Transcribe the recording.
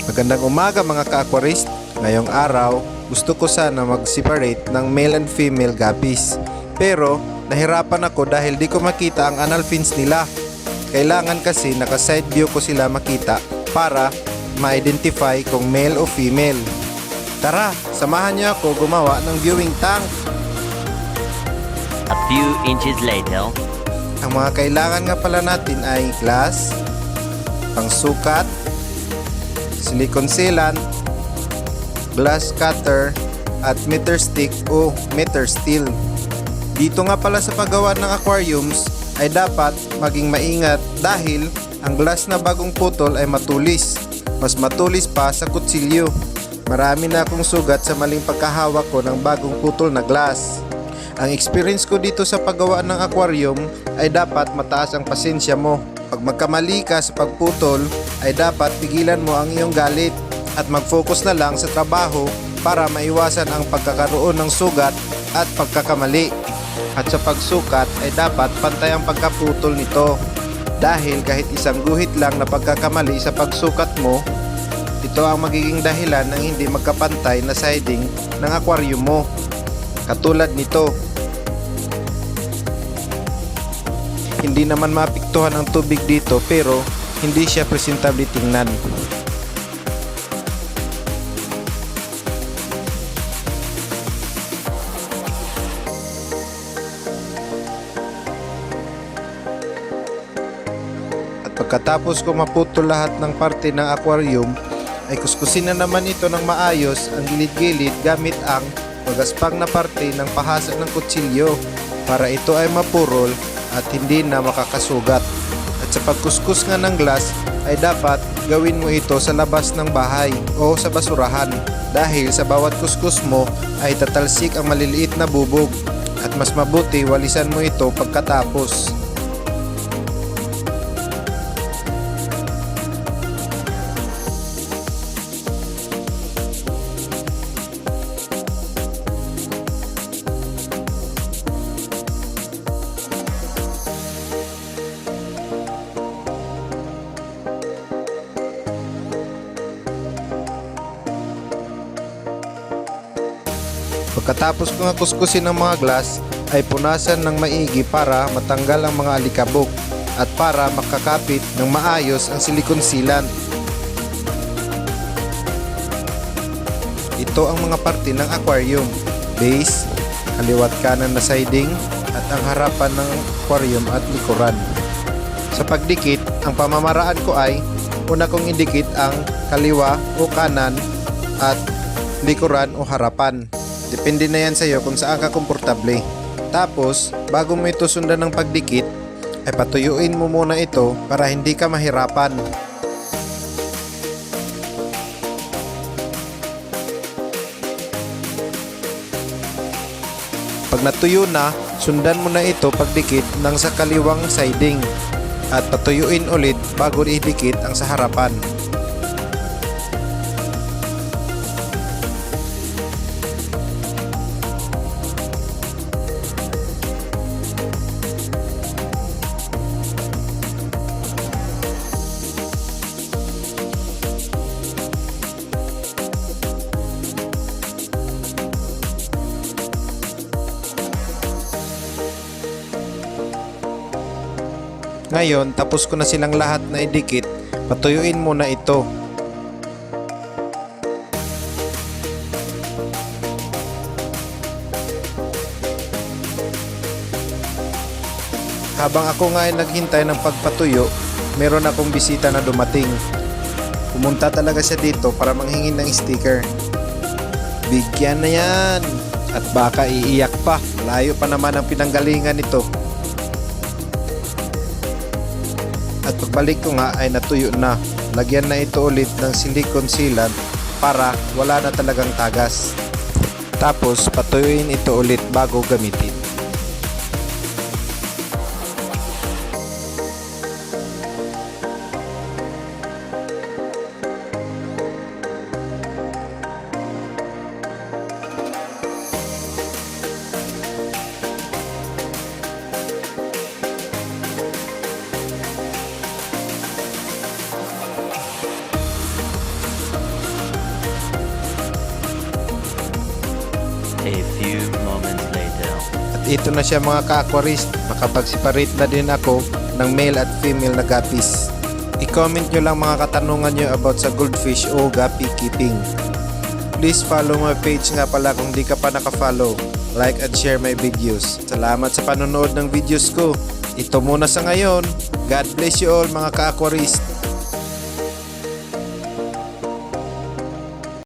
Magandang umaga mga ka-aquarist. Ngayong araw, gusto ko sana mag-separate ng male and female guppies. Pero nahirapan ako dahil di ko makita ang anal fins nila. Kailangan kasi naka-side view ko sila makita para ma-identify kung male o female. Tara, samahan niyo ako gumawa ng viewing tank. A few inches later. Ang mga kailangan nga pala natin ay glass, pangsukat, silicone sealant, glass cutter, at meter stick o meter steel. Dito nga pala sa paggawa ng aquariums ay dapat maging maingat dahil ang glass na bagong putol ay matulis. Mas matulis pa sa kutsilyo. Marami na akong sugat sa maling pagkahawak ko ng bagong putol na glass. Ang experience ko dito sa paggawa ng aquarium ay dapat mataas ang pasensya mo. Pag magkamali ka sa pagputol ay dapat pigilan mo ang iyong galit at mag-focus na lang sa trabaho para maiwasan ang pagkakaroon ng sugat at pagkakamali. At sa pagsukat ay dapat pantay ang pagkaputol nito dahil kahit isang guhit lang na pagkakamali sa pagsukat mo, ito ang magiging dahilan ng hindi magkapantay na siding ng aquarium mo. Katulad nito. Hindi naman maapektuhan ang tubig dito pero hindi siya presentable tingnan. At pagkatapos ko maputol lahat ng parte ng aquarium ay kuskusin na naman ito ng maayos ang gilid-gilid gamit ang magaspang na parte ng pahasa ng kutsilyo para ito ay mapurol at hindi na makakasugat. At sa pagkuskus nga ng glass ay dapat gawin mo ito sa labas ng bahay o sa basurahan dahil sa bawat kuskus mo ay tatalsik ang maliliit na bubog at mas mabuti walisan mo ito pagkatapos. Pagkatapos ko nga kuskusin ng mga glass ay punasan ng maigi para matanggal ang mga alikabok at para makakapit ng maayos ang silicone sealant. Ito ang mga parte ng aquarium: base, kaliwat kanan na siding at ang harapan ng aquarium at likuran. Sa pagdikit, ang pamamaraan ko ay una kong idikit ang kaliwa o kanan at likuran o harapan. Depende na yan sa iyo kung saan ka komportable. Tapos, bago mo ito sundan ng pagdikit, ay patuyuin mo muna ito para hindi ka mahirapan. Pag natuyo na, sundan mo na ito pagdikit ng sa kaliwang siding at patuyuin ulit bago idikit ang sa harapan. Ngayon, tapos ko na silang lahat na idikit, patuyuin muna ito. Habang ako nga ay naghintay ng pagpatuyo, meron akong bisita na dumating. Pumunta talaga siya dito para manghingi ng sticker. Bigyan na yan! At baka iiyak pa, layo pa naman ang pinanggalingan nito. At pagbalik ko nga ay natuyo na. Lagyan na ito ulit ng silicone sealant para wala na talagang tagas. Tapos patuyuin ito ulit bago gamitin. A few moments later. At ito na siya mga ka-aquarist, makapag-separate na din ako ng male at female na guppies. I-comment nyo lang mga katanungan nyo about sa goldfish o guppy keeping. Please follow my page nga pala kung di ka pa naka-follow. Like and share my videos. Salamat sa panonood ng videos ko. Ito muna sa ngayon. God bless you all mga ka-aquarist.